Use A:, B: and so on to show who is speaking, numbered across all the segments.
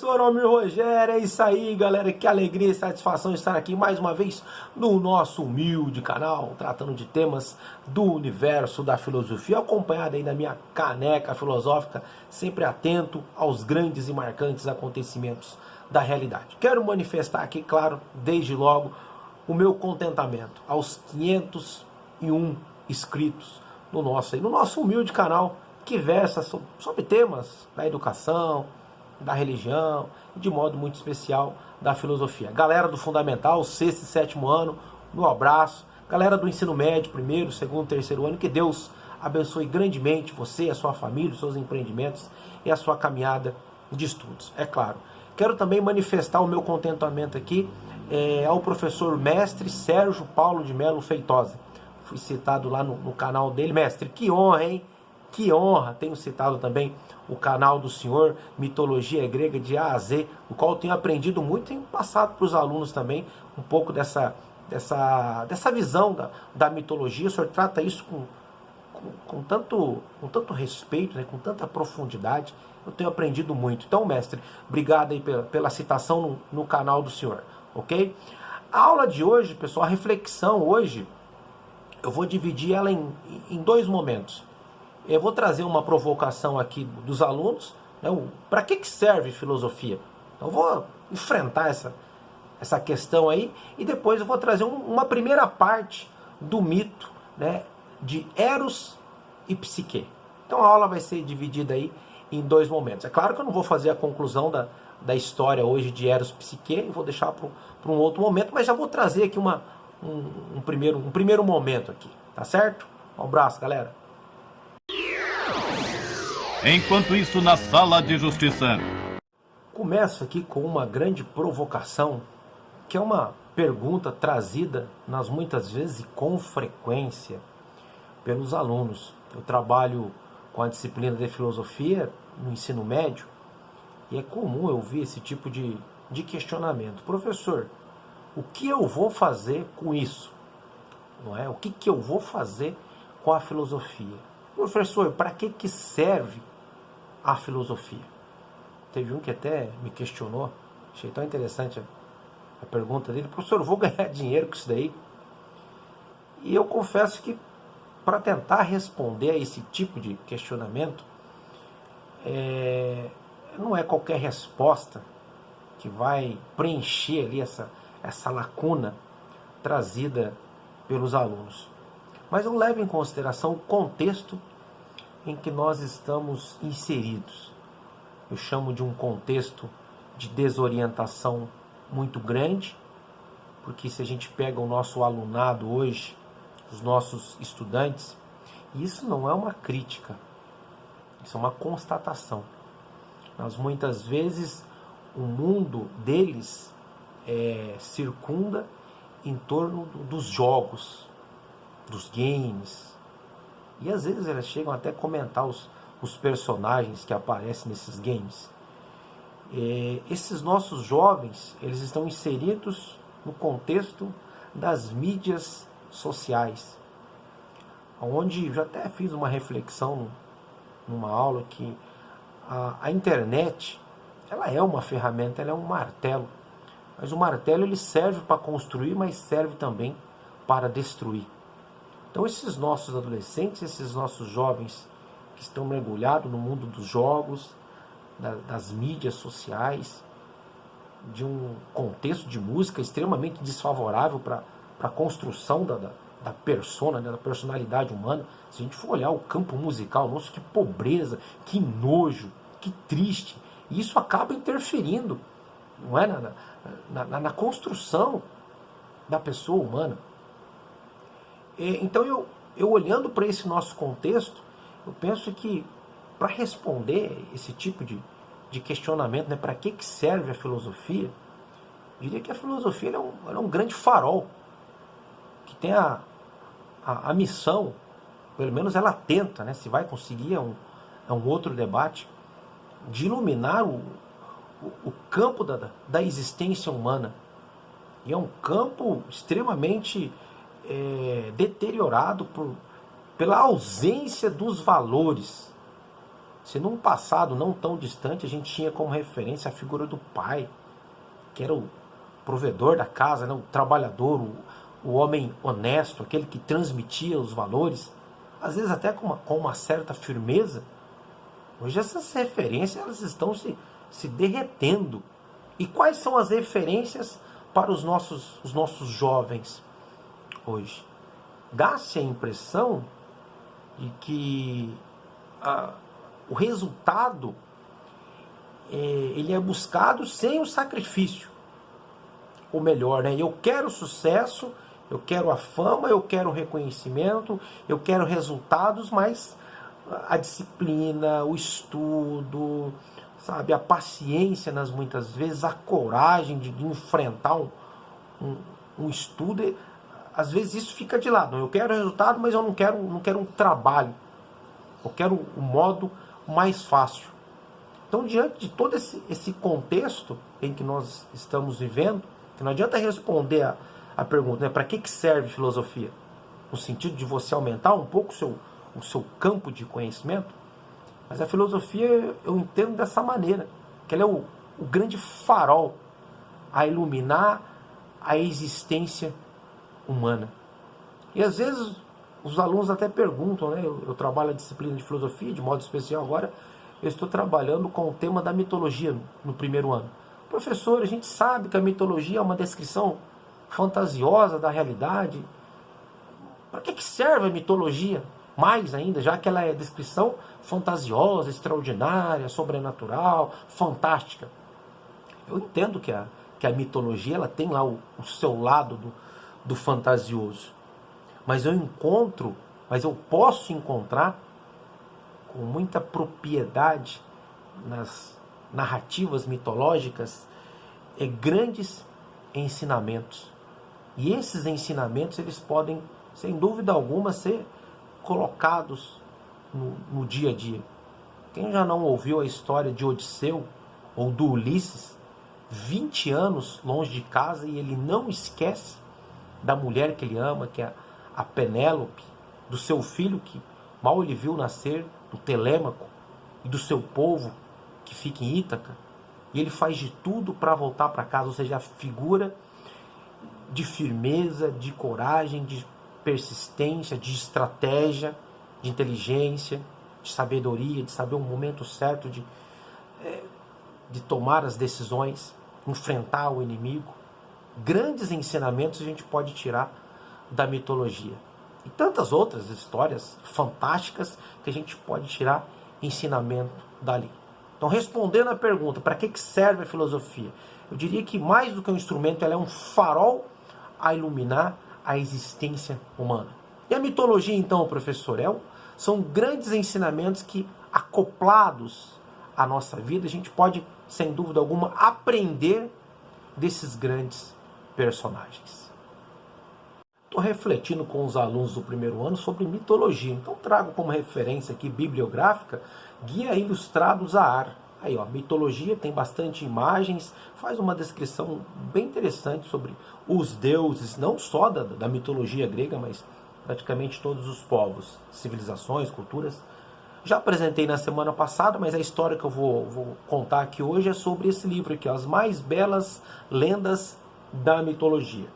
A: Professor Almir Rogério, é isso aí, galera, que alegria e satisfação estar aqui mais uma vez no nosso humilde canal, tratando de temas do universo da filosofia, acompanhado aí da minha caneca filosófica, sempre atento aos grandes e marcantes acontecimentos da realidade. Quero manifestar aqui, claro, desde logo, o meu contentamento aos 501 inscritos no nosso humilde canal, que versa sobre temas da educação, da religião e de modo muito especial da filosofia. Galera do Fundamental, sexto e sétimo ano, meu abraço. Galera do ensino médio, primeiro, segundo, terceiro ano, que Deus abençoe grandemente você, a sua família, os seus empreendimentos e a sua caminhada de estudos. É claro, quero também manifestar o meu contentamento aqui ao professor mestre Sérgio Paulo de Melo Feitosa. Fui citado lá no canal dele. Mestre, que honra, hein? Que honra! Tenho citado também o canal do senhor, Mitologia Grega de A a Z, no qual eu tenho aprendido muito e tenho passado para os alunos também um pouco dessa visão da mitologia. O senhor trata isso com tanto respeito, né, com tanta profundidade. Eu tenho aprendido muito. Então, mestre, obrigado aí pela citação no canal do senhor, ok? A aula de hoje, pessoal, a reflexão hoje, eu vou dividir ela em dois momentos. Eu vou trazer uma provocação aqui dos alunos, né, para que serve filosofia? Então, eu vou enfrentar essa questão aí e depois eu vou trazer uma primeira parte do mito, né, de Eros e Psique. Então a aula vai ser dividida aí em dois momentos. É claro que eu não vou fazer a conclusão da história hoje de Eros e Psique, eu vou deixar para um outro momento, mas já vou trazer aqui um primeiro momento aqui, tá certo? Um abraço, galera.
B: Enquanto isso, na sala de justiça.
A: Começo aqui com uma grande provocação, que é uma pergunta trazida nas muitas vezes e com frequência pelos alunos. Eu trabalho com a disciplina de filosofia no ensino médio e é comum eu ouvir esse tipo de questionamento. Professor, o que eu vou fazer com isso? Não é? O que eu vou fazer com a filosofia? Professor, para que serve a filosofia? Teve um que até me questionou, achei tão interessante a pergunta dele. Professor, eu vou ganhar dinheiro com isso daí? E eu confesso que para tentar responder a esse tipo de questionamento, não é qualquer resposta que vai preencher ali essa lacuna trazida pelos alunos. Mas eu levo em consideração o contexto em que nós estamos inseridos. Eu chamo de um contexto de desorientação muito grande, porque se a gente pega o nosso alunado hoje, os nossos estudantes, isso não é uma crítica, isso é uma constatação. Mas muitas vezes o mundo deles circunda em torno dos jogos, dos games, e às vezes elas chegam até a comentar os personagens que aparecem nesses games. Esses nossos jovens, eles estão inseridos no contexto das mídias sociais, onde já até fiz uma reflexão numa aula que a internet, ela é uma ferramenta, ela é um martelo, mas o martelo ele serve para construir, mas serve também para destruir. Então esses nossos adolescentes, esses nossos jovens que estão mergulhados no mundo dos jogos, das mídias sociais, de um contexto de música extremamente desfavorável para a construção da persona, né, da personalidade humana. Se a gente for olhar o campo musical, nossa, que pobreza, que nojo, que triste. E isso acaba interferindo, não é, na construção da pessoa humana. Então eu olhando para esse nosso contexto, eu penso que para responder esse tipo de questionamento, né, para que serve a filosofia, eu diria que a filosofia ela é um grande farol, que tem a missão, pelo menos ela tenta, né, se vai conseguir é um outro debate, de iluminar o campo da existência humana. E é um campo extremamente deteriorado pela ausência dos valores. Se num passado não tão distante a gente tinha como referência a figura do pai, que era o provedor da casa, né? O trabalhador, o homem honesto, aquele que transmitia os valores, às vezes até com uma certa firmeza, hoje essas referências elas estão se derretendo. E quais são as referências para os nossos jovens hoje? Dá-se a impressão de que o resultado ele é buscado sem o sacrifício. Ou melhor, né? Eu quero sucesso, eu quero a fama, eu quero o reconhecimento, eu quero resultados, mas a disciplina, o estudo, sabe, a paciência nas muitas vezes, a coragem de enfrentar um estudo, às vezes isso fica de lado. Eu quero resultado, mas eu não quero um trabalho. Eu quero o modo mais fácil. Então, diante de todo esse contexto em que nós estamos vivendo, que não adianta responder a pergunta, né, para que serve filosofia? No sentido de você aumentar um pouco o seu campo de conhecimento. Mas a filosofia eu entendo dessa maneira, que ela é o grande farol a iluminar a existência humana. E às vezes os alunos até perguntam, né? Eu trabalho a disciplina de filosofia, de modo especial agora, eu estou trabalhando com o tema da mitologia no primeiro ano. Professor, a gente sabe que a mitologia é uma descrição fantasiosa da realidade. Para que serve a mitologia? Mais ainda, já que ela é descrição fantasiosa, extraordinária, sobrenatural, fantástica. Eu entendo que a mitologia ela tem lá o seu lado do fantasioso. Mas eu posso encontrar com muita propriedade nas narrativas mitológicas grandes ensinamentos. E esses ensinamentos eles podem, sem dúvida alguma, ser colocados no dia a dia. Quem já não ouviu a história de Odisseu ou do Ulisses, 20 anos longe de casa e ele não esquece da mulher que ele ama, que é a Penélope, do seu filho que mal ele viu nascer, do Telêmaco, e do seu povo que fica em Ítaca, e ele faz de tudo para voltar para casa, ou seja, a figura de firmeza, de coragem, de persistência, de estratégia, de inteligência, de sabedoria, de saber o momento certo de tomar as decisões, enfrentar o inimigo. Grandes ensinamentos a gente pode tirar da mitologia. E tantas outras histórias fantásticas que a gente pode tirar ensinamento dali. Então, respondendo à pergunta, para que serve a filosofia? Eu diria que mais do que um instrumento, ela é um farol a iluminar a existência humana. E a mitologia, então, professor, são grandes ensinamentos que, acoplados à nossa vida, a gente pode, sem dúvida alguma, aprender desses grandes personagens. Estou refletindo com os alunos do primeiro ano sobre mitologia. Então trago como referência aqui bibliográfica Guia Ilustrados a Ar. Aí, ó, mitologia tem bastante imagens, faz uma descrição bem interessante sobre os deuses, não só da mitologia grega, mas praticamente todos os povos, civilizações, culturas. Já apresentei na semana passada, mas a história que eu vou contar aqui hoje é sobre esse livro aqui, ó, As Mais Belas Lendas da Mitologia.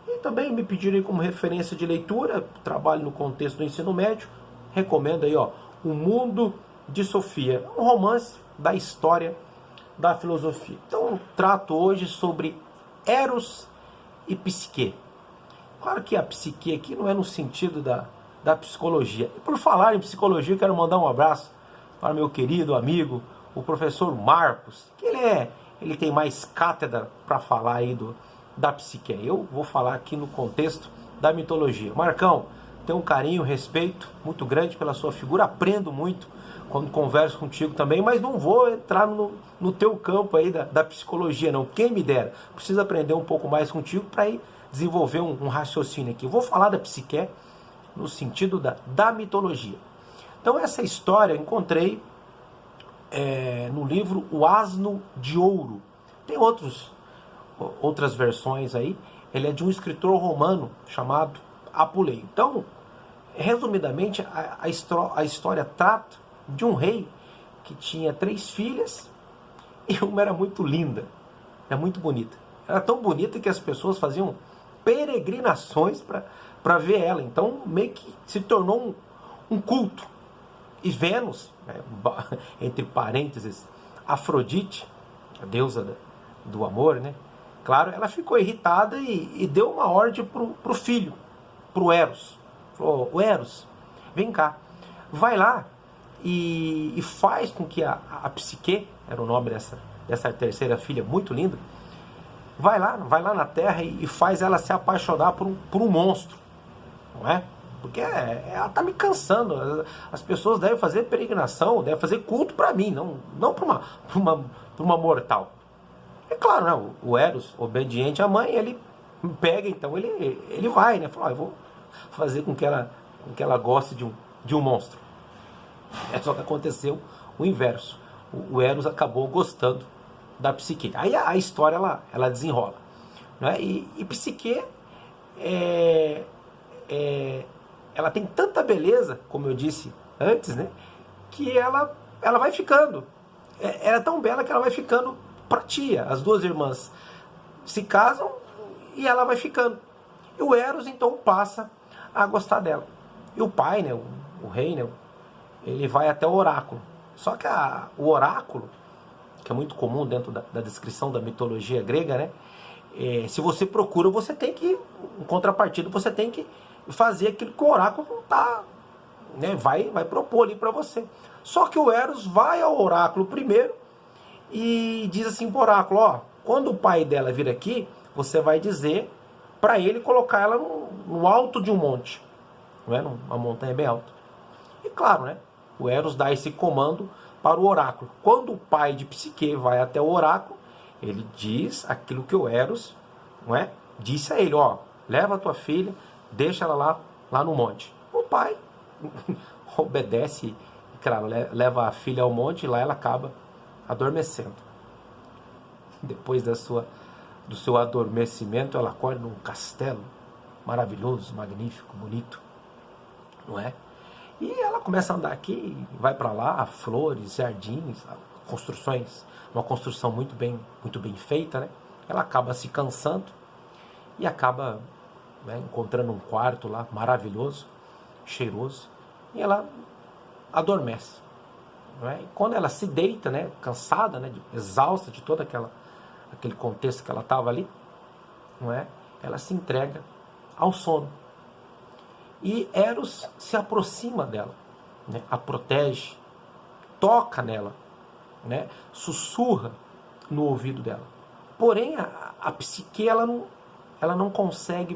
A: E também me pediram aí como referência de leitura, trabalho no contexto do ensino médio, recomendo aí, ó, O Mundo de Sofia, um romance da história da filosofia. Então eu trato hoje sobre Eros e Psique. Claro que a psique aqui não é no sentido da psicologia. E por falar em psicologia, eu quero mandar um abraço para meu querido amigo, o professor Marcos, que ele tem mais cátedra para falar aí da psique. Eu vou falar aqui no contexto da mitologia. Marcão, tenho um carinho, respeito muito grande pela sua figura, aprendo muito quando converso contigo também, mas não vou entrar no teu campo aí da psicologia, não. Quem me dera. Preciso aprender um pouco mais contigo para ir desenvolver um raciocínio aqui. Eu vou falar da psique no sentido da mitologia. Então essa história eu encontrei no livro O Asno de Ouro. Tem outras versões aí. Ele é de um escritor romano chamado Apuleio. Então, resumidamente, a história trata de um rei que tinha 3 filhas e uma era muito linda, muito bonita. Era tão bonita que as pessoas faziam peregrinações para ver ela. Então meio que se tornou um culto. E Vênus, né, entre parênteses, Afrodite, a deusa do amor, né? Claro, ela ficou irritada e deu uma ordem pro filho, pro Eros. Falou: o Eros, vem cá, vai lá e faz com que a Psique, era o nome dessa terceira filha muito linda, vai lá na Terra e faz ela se apaixonar por um monstro, não é? Porque ela tá me cansando. As pessoas devem fazer peregrinação, devem fazer culto para mim, não para uma mortal. É claro, né? O Eros, obediente à mãe, ele pega, então ele vai, né? Fala: eu vou fazer com que ela goste de um monstro. Só que aconteceu o inverso. O Eros acabou gostando da Psique. Aí a história ela desenrola, né? E Psique ela tem tanta beleza, como eu disse antes, né? Que ela vai ficando. Ela é tão bela que ela vai ficando pra tia. As duas irmãs se casam e ela vai ficando. E o Eros então passa a gostar dela. E o pai, né, o rei, né, ele vai até o oráculo. Só que o oráculo, que é muito comum dentro da descrição da mitologia grega, né, se você procura, você tem que, em contrapartida, você tem que fazer aquilo que o oráculo tá, né, vai propor ali para você. Só que o Eros vai ao oráculo primeiro e diz assim pro oráculo: ó, quando o pai dela vir aqui, você vai dizer para ele colocar ela no alto de um monte, não é? Uma montanha bem alta. E claro, né, o Eros dá esse comando para o oráculo. Quando o pai de Psique vai até o oráculo, ele diz aquilo que o Eros, não é, disse a ele: ó, leva a tua filha, deixa ela lá no monte. O pai obedece, claro, leva a filha ao monte e lá ela acaba adormecendo. Depois do seu adormecimento, ela acorda num castelo maravilhoso, magnífico, bonito, não é? E ela começa a andar aqui, vai para lá, flores, jardins, construções, uma construção muito bem feita, né? Ela acaba se cansando e acaba, né, encontrando um quarto lá maravilhoso, cheiroso, e ela adormece. Não é? E quando ela se deita, né, cansada, né, exausta de todo aquele contexto que ela estava ali, não é? Ela se entrega ao sono. E Eros se aproxima dela, né, a protege, toca nela, né, sussurra no ouvido dela. Porém, a Psique ela não consegue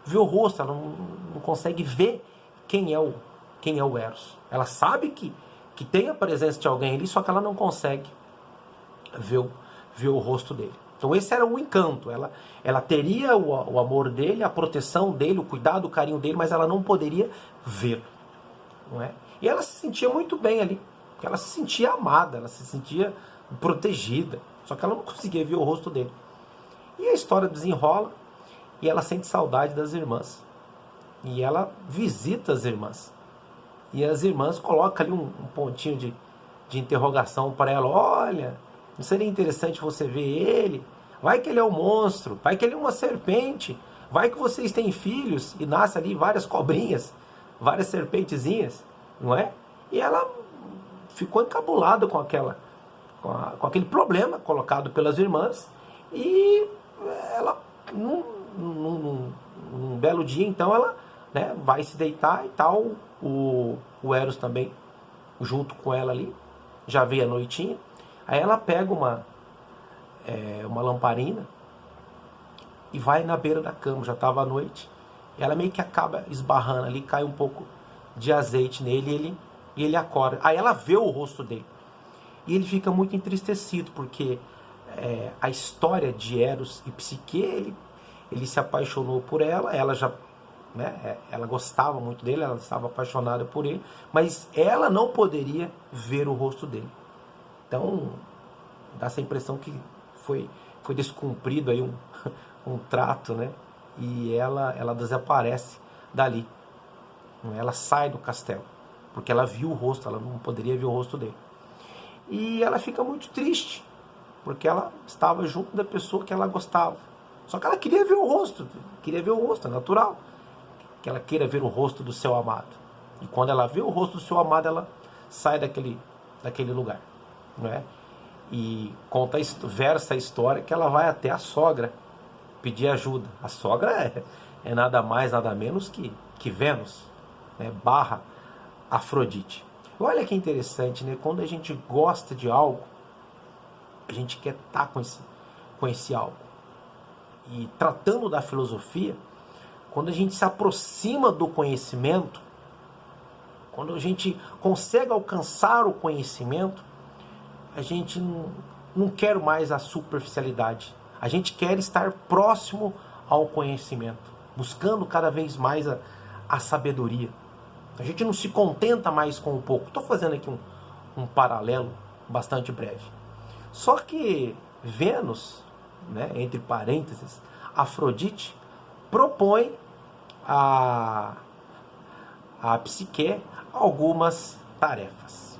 A: ver o rosto, ela não consegue ver quem é o Eros. Ela sabe que tem a presença de alguém ali, só que ela não consegue ver o rosto dele. Então esse era o encanto. Ela teria o amor dele, a proteção dele, o cuidado, o carinho dele, mas ela não poderia ver, não é? E ela se sentia muito bem ali, porque ela se sentia amada, ela se sentia protegida, só que ela não conseguia ver o rosto dele. E a história desenrola e ela sente saudade das irmãs. E ela visita as irmãs. E as irmãs colocam ali um pontinho de interrogação para ela: olha, não seria interessante você ver ele? Vai que ele é um monstro, vai que ele é uma serpente, vai que vocês têm filhos e nascem ali várias cobrinhas, várias serpentezinhas, não é? E ela ficou encabulada com aquele problema colocado pelas irmãs, e ela, num belo dia, então, ela, né, vai se deitar e tal. O Eros também junto com ela ali, já veio a noitinha. Aí ela pega uma lamparina e vai na beira da cama, já estava à noite, e ela meio que acaba esbarrando ali, cai um pouco de azeite nele e ele acorda. Aí ela vê o rosto dele e ele fica muito entristecido, porque a história de Eros e Psique, ele se apaixonou por ela já, né, ela gostava muito dele, ela estava apaixonada por ele, mas ela não poderia ver o rosto dele. Então dá essa impressão que foi descumprido aí um trato, né? E ela desaparece dali. Ela sai do castelo, porque ela viu o rosto, ela não poderia ver o rosto dele. e ela fica muito triste, porque ela estava junto da pessoa que ela gostava. Só que ela queria ver o rosto, é natural que ela queira ver o rosto do seu amado. E quando ela vê o rosto do seu amado, ela sai daquele lugar, não é? E versa a história que ela vai até a sogra pedir ajuda. A sogra é nada mais, nada menos que Vênus, né? Barra Afrodite. Olha que interessante, né? Quando a gente gosta de algo, a gente quer estar com esse algo. E tratando da filosofia, quando a gente se aproxima do conhecimento, quando a gente consegue alcançar o conhecimento, a gente não quer mais a superficialidade. A gente quer estar próximo ao conhecimento, buscando cada vez mais a sabedoria. A gente não se contenta mais com o pouco. Estou fazendo aqui um paralelo bastante breve. Só que Vênus, né, entre parênteses, Afrodite, propõe a Psique algumas tarefas.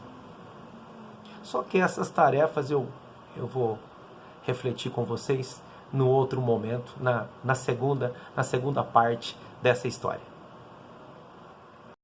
A: Só que essas tarefas eu vou refletir com vocês no outro momento, na segunda parte dessa história.